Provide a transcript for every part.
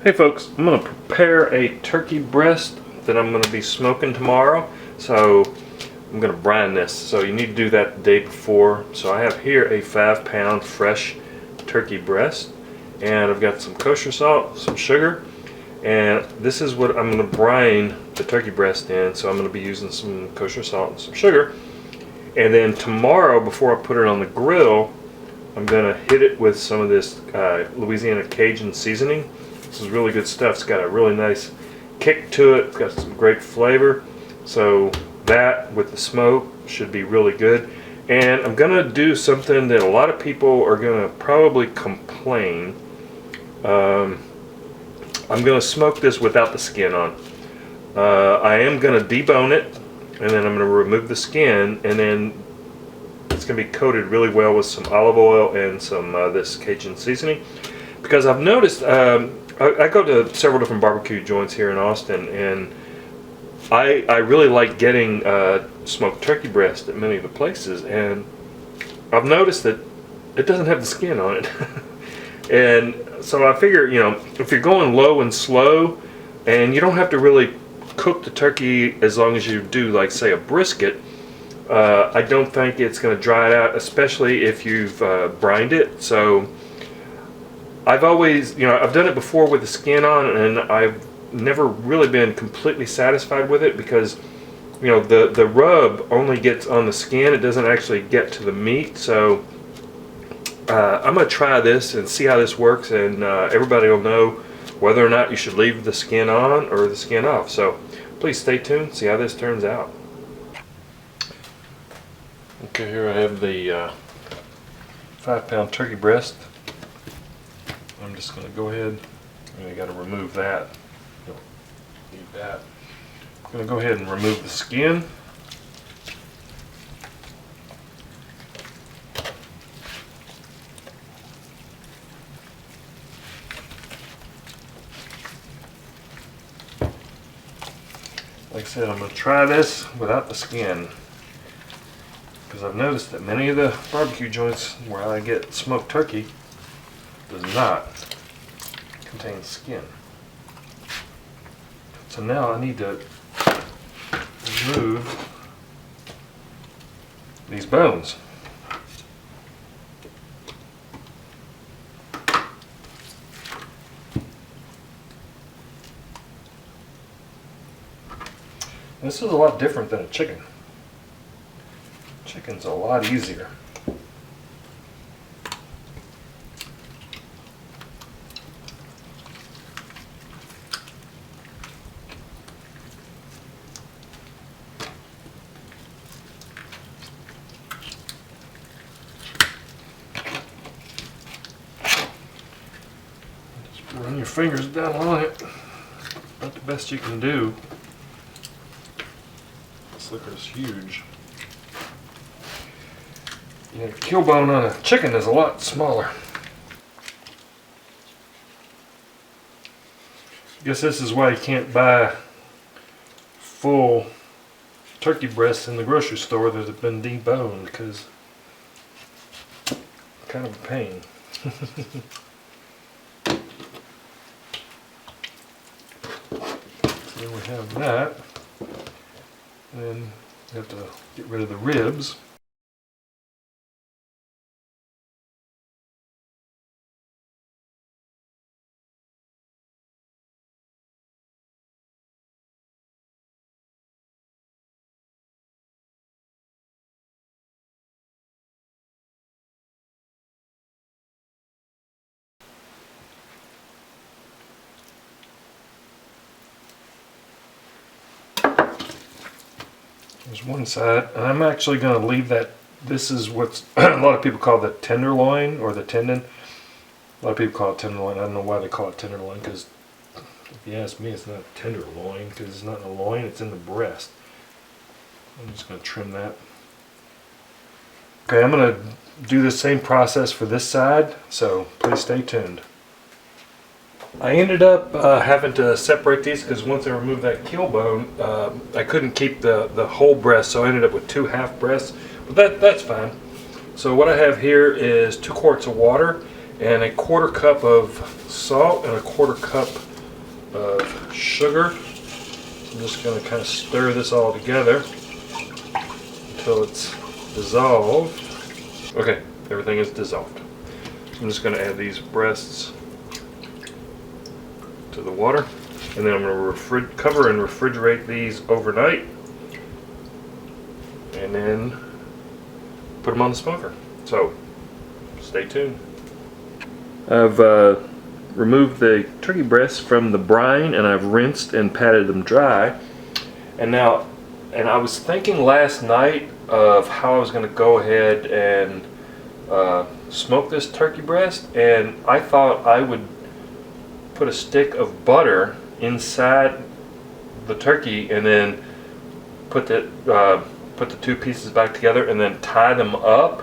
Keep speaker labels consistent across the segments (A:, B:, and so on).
A: Hey folks, I'm going to prepare a turkey breast that I'm going to be smoking tomorrow. So I'm going to brine this. So you need to do that the day before. So I have here a 5-pound fresh turkey breast, and I've got some kosher salt, some sugar, and this is what I'm going to brine the turkey breast in. So I'm going to be using some kosher salt and some sugar. And then tomorrow, before I put it on the grill, I'm going to hit it with some of this Louisiana Cajun seasoning. This is really good stuff. It's got a really nice kick to it. It's got some great flavor. So that with the smoke should be really good. And I'm going to do something that a lot of people are going to probably complain. I'm going to smoke this without the skin on. I am going to debone it, and then I'm going to remove the skin, and then it's going to be coated really well with some olive oil and some this Cajun seasoning. Because I've noticed, I go to several different barbecue joints here in Austin, and I really like getting smoked turkey breast at many of the places, and I've noticed that it doesn't have the skin on it. And so I figure, you know, if you're going low and slow, and you don't have to really cook the turkey as long as you do, like, say, a brisket, I don't think it's going to dry it out, especially if you've brined it. So I've always, you know, I've done it before with the skin on, and I've never really been completely satisfied with it because, you know, the rub only gets on the skin. It doesn't actually get to the meat. So I'm going to try this and see how this works, and everybody will know whether or not you should leave the skin on or the skin off. So please stay tuned, see how this turns out. Okay, here I have the 5-pound turkey breast. I'm just going to go ahead, and I got to remove that. Don't need that. I'm going to go ahead and remove the skin. Like I said, I'm going to try this without the skin, because I've noticed that many of the barbecue joints where I get smoked turkey does not contain skin. So now I need to remove these bones. This is a lot different than a chicken. Chicken's a lot easier. Just run your fingers down on it. Not the best you can do. This liquor is huge. Yeah, the kill bone on a chicken is a lot smaller. I guess this is why you can't buy full turkey breasts in the grocery store that have been deboned, because it's kind of a pain. So there we have that. And then you have to get rid of the ribs. There's one side, and I'm actually going to leave that. This is what's a lot of people call the tenderloin, or the tendon. A lot of people call it tenderloin. I don't know why they call it tenderloin, because if you ask me, it's not tenderloin, because it's not in the loin, it's in the breast. I'm just going to trim that. Okay, I'm going to do the same process for this side, so please stay tuned. I ended up having to separate these because once I removed that keel bone, I couldn't keep the whole breast, so I ended up with 2 half breasts, but that's fine. So what I have here is 2 quarts of water and a 1/4 cup of salt and a 1/4 cup of sugar. I'm just going to kind of stir this all together until it's dissolved. Okay, everything is dissolved. I'm just going to add these breasts to the water, and then I'm going to cover and refrigerate these overnight, and then put them on the smoker. So stay tuned. I've removed the turkey breasts from the brine, and I've rinsed and patted them dry. And I was thinking last night of how I was going to go ahead and smoke this turkey breast, and I thought I would put a stick of butter inside the turkey and then put the two pieces back together and then tie them up.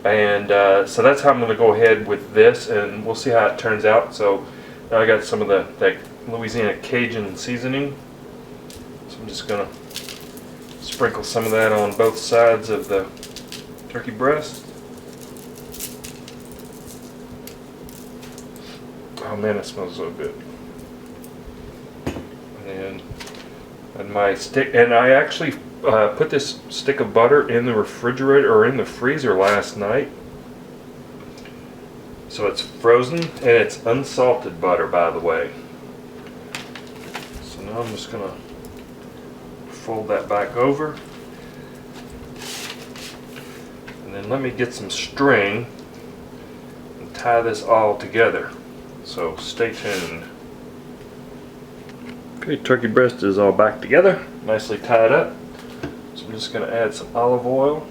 A: And so that's how I'm going to go ahead with this, and we'll see how it turns out. So now I got some of that Louisiana Cajun seasoning, so I'm just going to sprinkle some of that on both sides of the turkey breast. Oh man, it smells so good. And my stick, and I actually put this stick of butter in the refrigerator or in the freezer last night, so it's frozen, and it's unsalted butter, by the way. So now I'm just gonna fold that back over, and then let me get some string and tie this all together. So stay tuned. Okay, turkey breast is all back together, nicely tied up. So I'm just going to add some olive oil,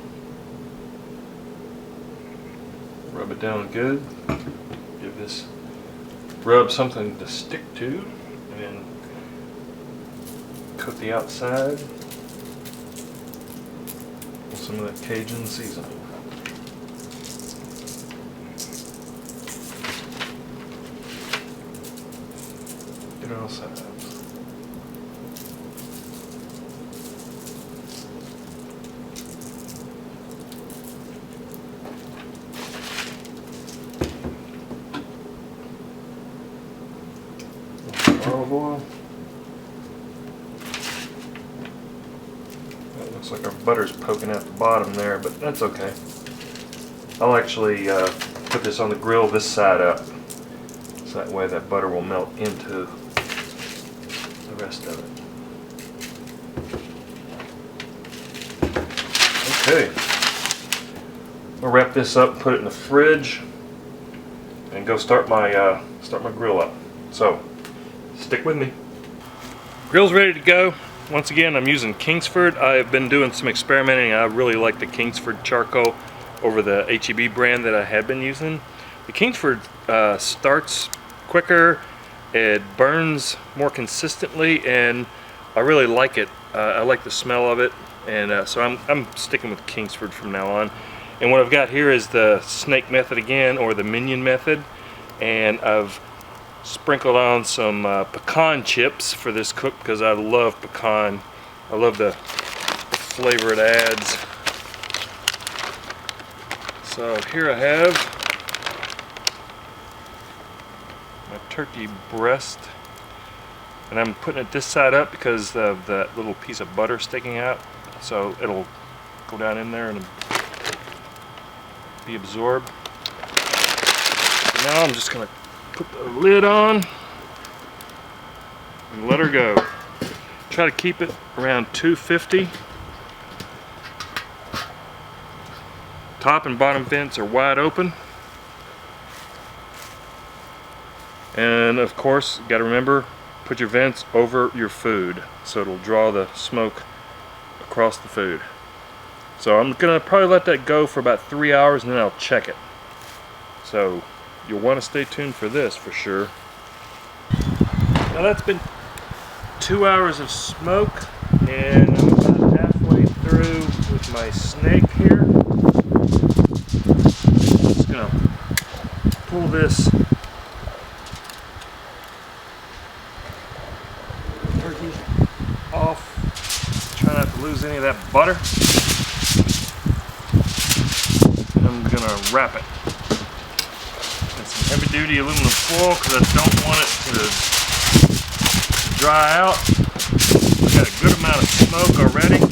A: rub it down good, give this rub something to stick to, and coat the outside with some of that Cajun seasoning. Get it all sides. Olive oil. That looks like our butter's poking out the bottom there, but that's okay. I'll actually put this on the grill this side up, so that way that butter will melt into the rest of it. Okay. I'll wrap this up, put it in the fridge, and go start my grill up. So stick with me. Grill's ready to go. Once again, I'm using Kingsford. I've been doing some experimenting. I really like the Kingsford charcoal over the HEB brand that I had been using. The Kingsford starts quicker, it burns more consistently, and I really like it. I like the smell of it, and so I'm sticking with Kingsford from now on. And what I've got here is the snake method again, or the minion method, and I've sprinkled on some pecan chips for this cook because I love pecan. I love the flavor it adds. So here I have my turkey breast, and I'm putting it this side up because of that little piece of butter sticking out, so it'll go down in there and be absorbed. So now I'm just going to put the lid on and let her go. Try to keep it around 250. Top and bottom vents are wide open. And of course, you got to remember, put your vents over your food so it'll draw the smoke across the food. So I'm gonna probably let that go for about 3 hours, and then I'll check it. So you'll want to stay tuned for this for sure. Now that's been 2 hours of smoke, and I'm about halfway through with my snake here. I'm just gonna pull this turkey off. Try not to lose any of that butter. And I'm gonna wrap it. Heavy duty aluminum foil because I don't want it to dry out. We got a good amount of smoke already. I'm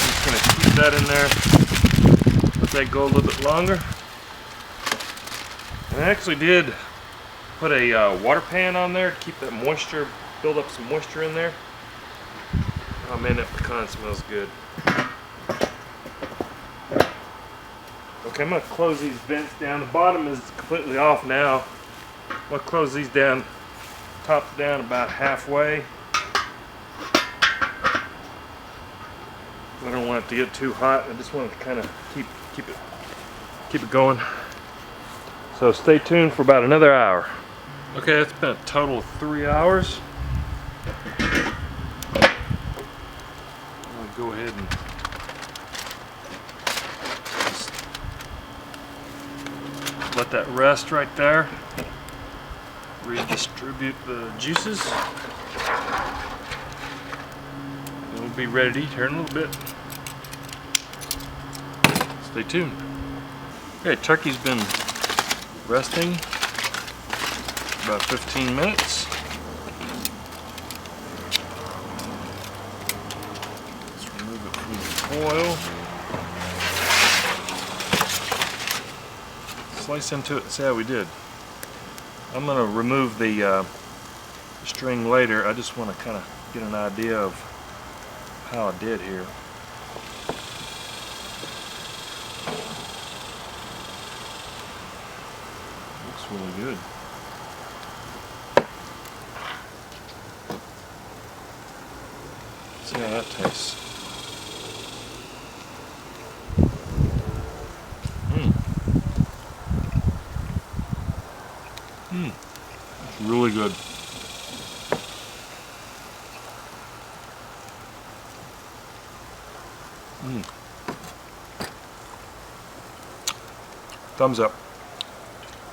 A: just going to keep that in there. Let that go a little bit longer. And I actually did put a water pan on there to keep that moisture, build up some moisture in there. Oh man, that pecan smells good. Okay, I'm going to close these vents down. The bottom is completely off now. I'm going to close these down, top down about halfway. I don't want it to get too hot. I just want it to kind of keep it going. So stay tuned for about another hour. Okay, it's been a total of 3 hours. I'll go ahead and just let that rest right there. Redistribute the juices. And we'll be ready to eat here in a little bit. Stay tuned. Okay, turkey's been resting about 15 minutes. Let's remove it from the oil. Slice into it and see how we did. I'm going to remove the string later. I just want to kind of get an idea of how I did here. Looks really good. Let's see how that tastes. It's really good. Thumbs up.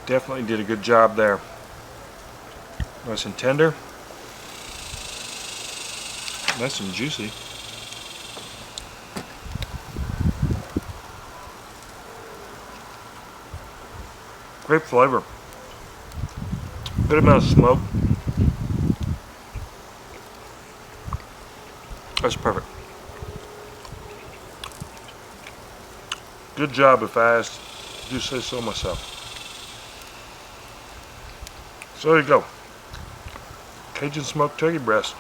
A: Definitely did a good job there. Nice and tender. Nice and juicy. Great flavor. Good amount of smoke. That's perfect. Good job if I do say so myself. So there you go. Cajun smoked turkey breast.